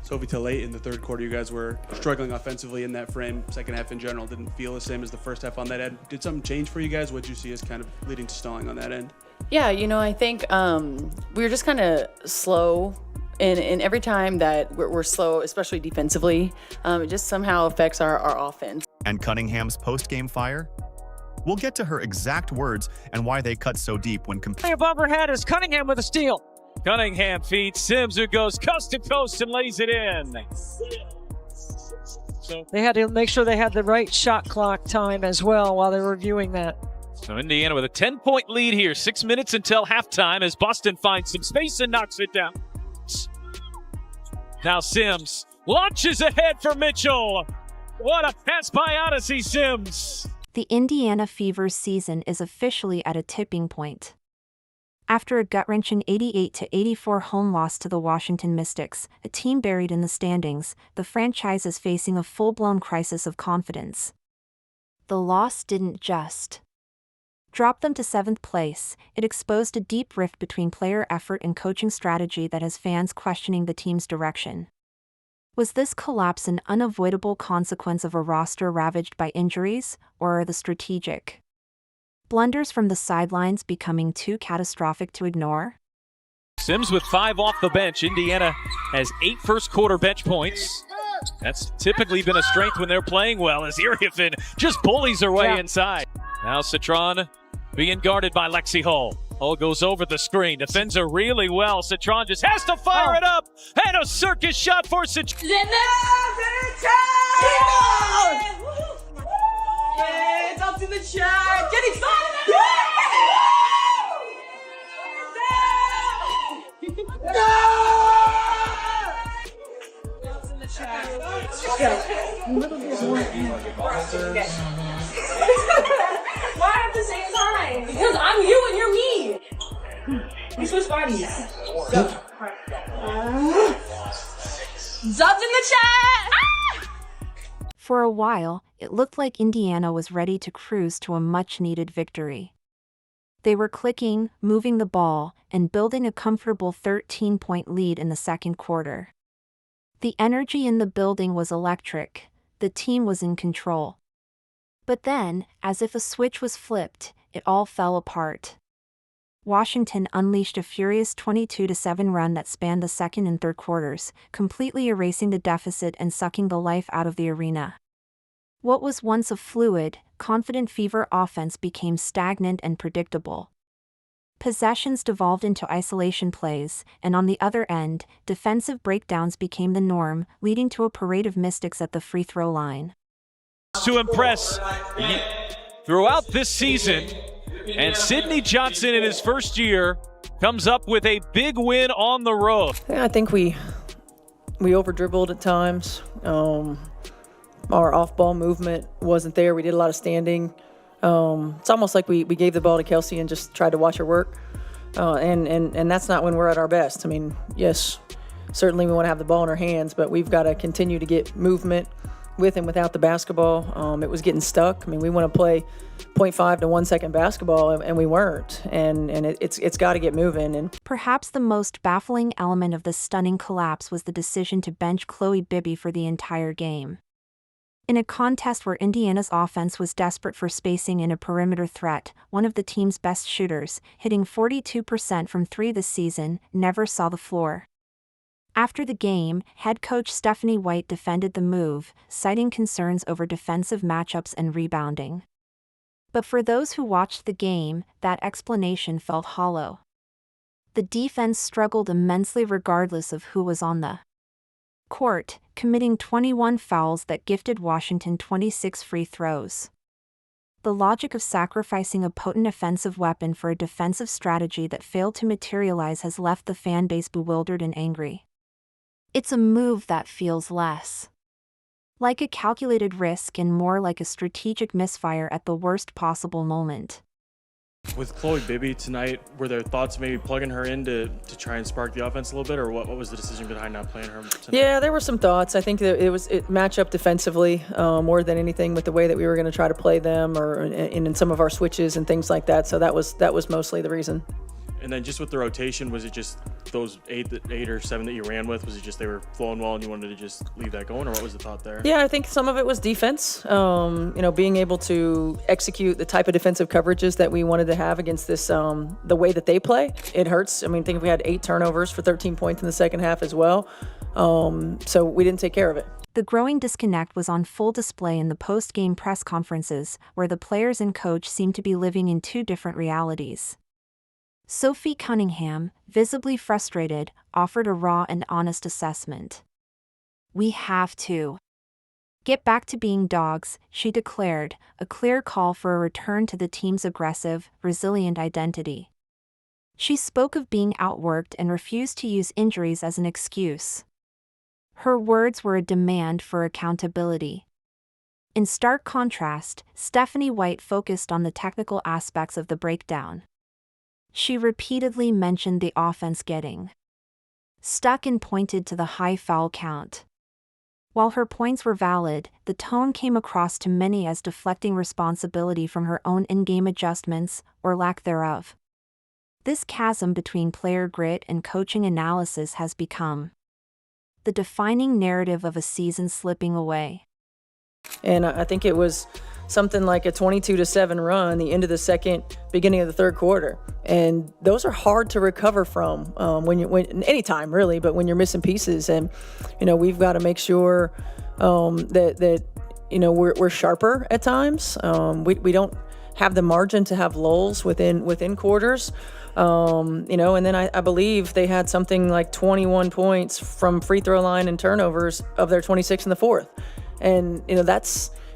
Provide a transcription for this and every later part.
Sophie, till late in the third quarter, you guys were struggling offensively in that frame. Second half in general didn't feel the same as the first half on that end. Did something change for you guys? What did you see as kind of leading to stalling on that end? Yeah, I think we were just kind of slow. And every time that we're slow, especially defensively, it just somehow affects our offense. And Cunningham's post-game fire? We'll get to her exact words and why they cut so deep when compared. Above her head is Cunningham with a steal. Cunningham feeds Sims, who goes coast to coast and lays it in. So they had to make sure they had the right shot clock time as well while they were reviewing that. So Indiana with a 10-point lead here. 6 minutes until halftime as Boston finds some space and knocks it down. Now Sims launches ahead for Mitchell. What a pass by Odyssey Sims. The Indiana Fever's season is officially at a tipping point. After a gut-wrenching 88-84 home loss to the Washington Mystics, a team buried in the standings, the franchise is facing a full-blown crisis of confidence. The loss didn't just drop them to 7th place, it exposed a deep rift between player effort and coaching strategy that has fans questioning the team's direction. Was this collapse an unavoidable consequence of a roster ravaged by injuries, or are the strategic blunders from the sidelines becoming too catastrophic to ignore? Sims with 5 off the bench. Indiana has 8 first-quarter bench points. That's typically been a strength when they're playing well, as Iriafen just bullies her way inside. Now Citron being guarded by Lexi Hull. Hull goes over the screen, defends her really well. Citron just has to fire it up, and a circus shot for Citron. It's up to the chat. Get excited! Why at the same time? Because I'm you and you're me. We switch bodies. Zub's in the chat. For a while, it looked like Indiana was ready to cruise to a much-needed victory. They were clicking, moving the ball, and building a comfortable 13-point lead in the second quarter. The energy in the building was electric. The team was in control. But then, as if a switch was flipped, it all fell apart. Washington unleashed a furious 22-7 run that spanned the second and third quarters, completely erasing the deficit and sucking the life out of the arena. What was once a fluid, confident Fever offense became stagnant and predictable. Possessions devolved into isolation plays, and on the other end, defensive breakdowns became the norm, leading to a parade of mystics at the free throw line. To impress throughout this season, and Sidney Johnson in his first year comes up with a big win on the road. Yeah, I think we over-dribbled at times. Our off-ball movement wasn't there. We did a lot of standing. It's almost like we gave the ball to Kelsey and just tried to watch her work. And that's not when we're at our best. I mean, yes, certainly we want to have the ball in our hands, but we've got to continue to get movement with and without the basketball. It was getting stuck. I mean, we want to play 0.5 to 1 second basketball, and we weren't. And it's got to get moving. And perhaps the most baffling element of this stunning collapse was the decision to bench Chloe Bibby for the entire game. In a contest where Indiana's offense was desperate for spacing and a perimeter threat, one of the team's best shooters, hitting 42% from 3 this season, never saw the floor. After the game, head coach Stephanie White defended the move, citing concerns over defensive matchups and rebounding. But for those who watched the game, that explanation felt hollow. The defense struggled immensely regardless of who was on the court, committing 21 fouls that gifted Washington 26 free throws. The logic of sacrificing a potent offensive weapon for a defensive strategy that failed to materialize has left the fan base bewildered and angry. It's a move that feels less like a calculated risk and more like a strategic misfire at the worst possible moment. With Chloe Bibby tonight, were there thoughts maybe plugging her in to try and spark the offense a little bit, or what was the decision behind not playing her tonight? Yeah, there were some thoughts. I think that it matched up defensively more than anything with the way that we were going to try to play them, or in some of our switches and things like that. So that was mostly the reason. And then just with the rotation, was it just those eight or seven that you ran with? Was it just they were flowing well and you wanted to just leave that going, or what was the thought there? Yeah, I think some of it was defense. Being able to execute the type of defensive coverages that we wanted to have against this, the way that they play, it hurts. I mean, think if we had 8 turnovers for 13 points in the second half as well. So we didn't take care of it. The growing disconnect was on full display in the post-game press conferences, where the players and coach seemed to be living in 2 different realities. Sophie Cunningham, visibly frustrated, offered a raw and honest assessment. "We have to get back to being dogs," she declared, a clear call for a return to the team's aggressive, resilient identity. She spoke of being outworked and refused to use injuries as an excuse. Her words were a demand for accountability. In stark contrast, Stephanie White focused on the technical aspects of the breakdown. She repeatedly mentioned the offense getting stuck and pointed to the high foul count. While her points were valid, the tone came across to many as deflecting responsibility from her own in-game adjustments, or lack thereof. This chasm between player grit and coaching analysis has become the defining narrative of a season slipping away. And I think it was something like a 22-7 run, the end of the second, beginning of the third quarter. And those are hard to recover from when anytime really, but when you're missing pieces. And, we've got to make sure that we're sharper at times. We don't have the margin to have lulls within quarters. And then I believe they had something like 21 points from free throw line and turnovers of their 26 in the fourth. And,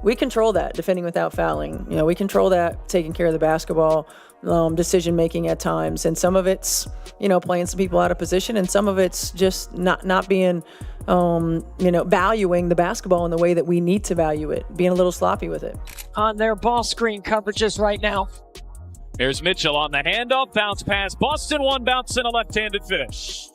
we control that, defending without fouling. We control that, taking care of the basketball, decision-making at times. And some of it's, playing some people out of position, and some of it's just not being, valuing the basketball in the way that we need to value it, being a little sloppy with it. On their ball screen coverages right now. Here's Mitchell on the handoff, bounce pass. Boston one bounce and a left-handed finish.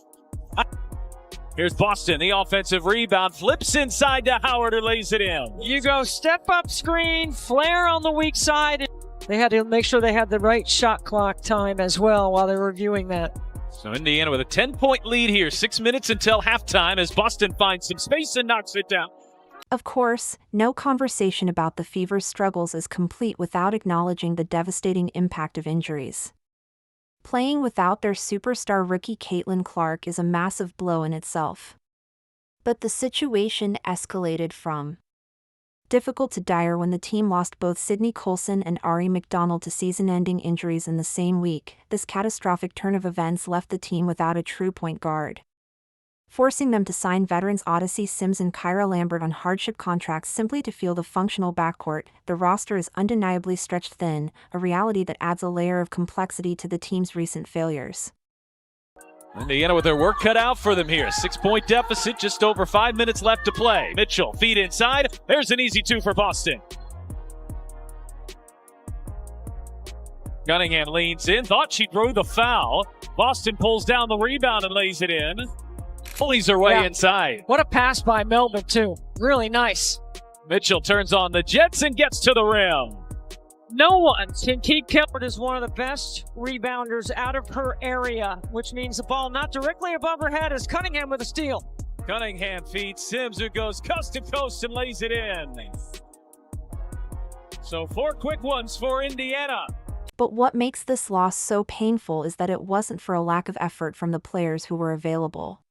Here's Boston, the offensive rebound, flips inside to Howard, who lays it in. You go step up screen, flare on the weak side. They had to make sure they had the right shot clock time as well while they're reviewing that. So Indiana with a 10-point lead here, 6 minutes until halftime as Boston finds some space and knocks it down. Of course, no conversation about the Fever's struggles is complete without acknowledging the devastating impact of injuries. Playing without their superstar rookie Caitlin Clark is a massive blow in itself. But the situation escalated from difficult to dire when the team lost both Sydney Colson and Ari McDonald to season-ending injuries in the same week. This catastrophic turn of events left the team without a true point guard, forcing them to sign veterans Odyssey Sims and Kyra Lambert on hardship contracts simply to field a functional backcourt. The roster is undeniably stretched thin, a reality that adds a layer of complexity to the team's recent failures. Indiana with their work cut out for them here. 6-point deficit, just over 5 minutes left to play. Mitchell, feed inside. There's an easy 2 for Boston. Cunningham leans in, thought she'd throw the foul. Boston pulls down the rebound and lays it in. Pulls her way inside. What a pass by Melvin, too. Really nice. Mitchell turns on the Jets and gets to the rim. No one can keep Keppard as one of the best rebounders out of her area, which means the ball not directly above her head as Cunningham with a steal. Cunningham feeds Sims, who goes coast to coast and lays it in. So 4 quick ones for Indiana. But what makes this loss so painful is that it wasn't for a lack of effort from the players who were available.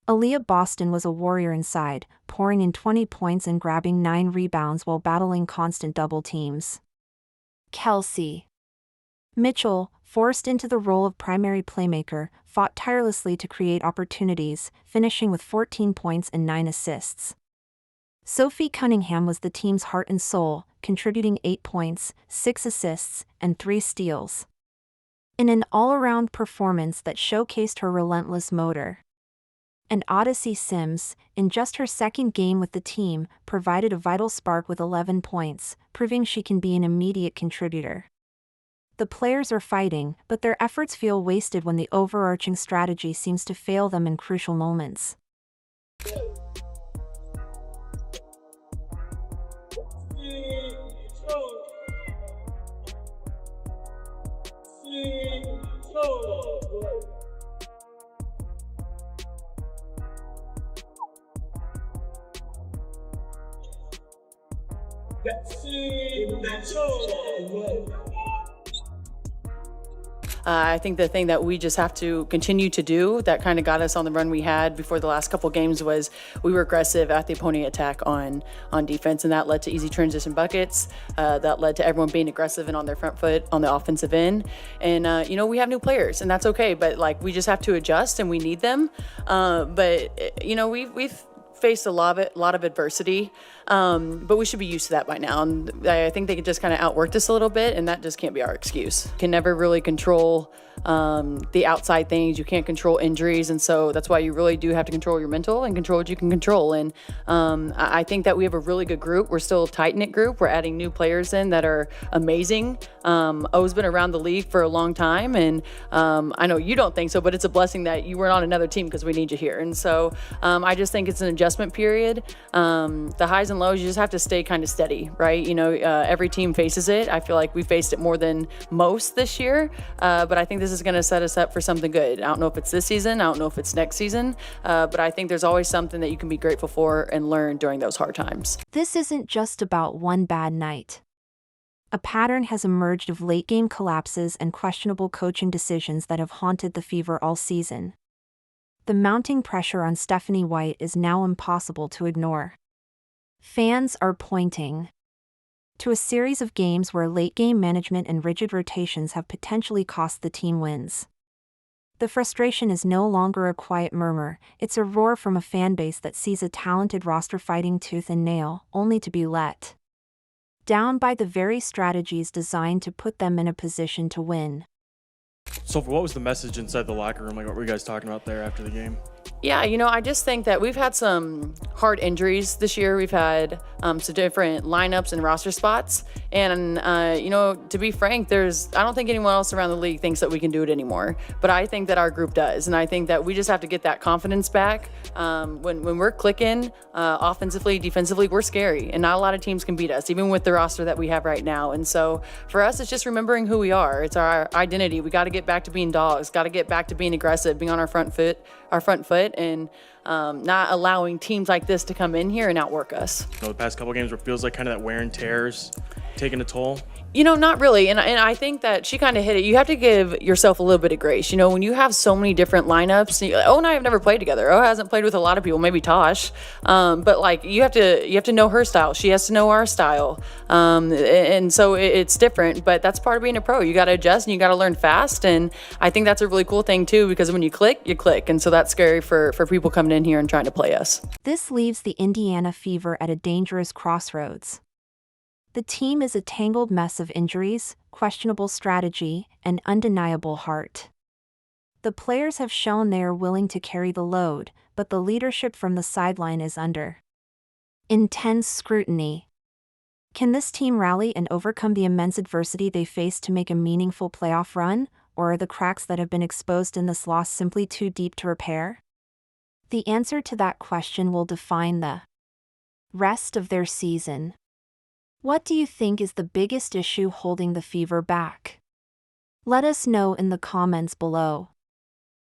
Aaliyah Boston was a warrior inside, pouring in 20 points and grabbing 9 rebounds while battling constant double teams. Kelsey Mitchell, forced into the role of primary playmaker, fought tirelessly to create opportunities, finishing with 14 points and 9 assists. Sophie Cunningham was the team's heart and soul, contributing 8 points, 6 assists, and 3 steals. In an all-around performance that showcased her relentless motor. And Odyssey Sims, in just her second game with the team, provided a vital spark with 11 points, proving she can be an immediate contributor. The players are fighting, but their efforts feel wasted when the overarching strategy seems to fail them in crucial moments. Total. I think the thing that we just have to continue to do that kind of got us on the run we had before the last couple games was we were aggressive at the opponent attack on defense, and that led to easy transition buckets. That led to everyone being aggressive and on their front foot on the offensive end. And, we have new players, and that's okay, but, we just have to adjust, and we need them. We've faced a lot of adversity, but we should be used to that by now. And I think they could just kind of outwork this a little bit, and that just can't be our excuse. Can never really control the outside things. You can't control injuries, and so that's why you really do have to control your mental and control what you can control. And I think that we have a really good group. We're still a tight-knit group. We're adding new players in that are amazing. O's been around the league for a long time, and I know you don't think so, but it's a blessing that you weren't on another team because we need you here. And so I just think it's an adjustment period. The highs and lows, you just have to stay kind of steady, right? Every team faces it. I feel like we faced it more than most this year, but I think this is going to set us up for something good. I don't know if it's this season. I don't know if it's next season, but I think there's always something that you can be grateful for and learn during those hard times. This isn't just about one bad night. A pattern has emerged of late-game collapses and questionable coaching decisions that have haunted the Fever all season. The mounting pressure on Stephanie White is now impossible to ignore. Fans are pointing to a series of games where late-game management and rigid rotations have potentially cost the team wins. The frustration is no longer a quiet murmur, it's a roar from a fan base that sees a talented roster fighting tooth and nail, only to be let down by the very strategies designed to put them in a position to win. Sophie, what was the message inside the locker room? What were you guys talking about there after the game? Yeah, I just think that we've had some hard injuries this year. We've had some different lineups and roster spots. And, to be frank, I don't think anyone else around the league thinks that we can do it anymore. But I think that our group does. And I think that we just have to get that confidence back. When we're clicking offensively, defensively, we're scary. And not a lot of teams can beat us, even with the roster that we have right now. And so for us, it's just remembering who we are. It's our identity. We got to get back to being dogs, got to get back to being aggressive, being on our front foot, and not allowing teams like this to come in here and outwork us. The past couple games where it feels like kind of that wear and tear's taking a toll? Not really. And I think that she kind of hit it. You have to give yourself a little bit of grace. When you have so many different lineups, O and I have never played together. O hasn't played with a lot of people, maybe Tosh. But you have to know her style. She has to know our style. And so it's different, but that's part of being a pro. You got to adjust and you got to learn fast. And I think that's a really cool thing too, because when you click, you click. And so that's scary for people coming in here and trying to play us. This leaves the Indiana Fever at a dangerous crossroads. The team is a tangled mess of injuries, questionable strategy, and undeniable heart. The players have shown they are willing to carry the load, but the leadership from the sideline is under intense scrutiny. Can this team rally and overcome the immense adversity they face to make a meaningful playoff run, or are the cracks that have been exposed in this loss simply too deep to repair? The answer to that question will define the rest of their season. What do you think is the biggest issue holding the Fever back? Let us know in the comments below.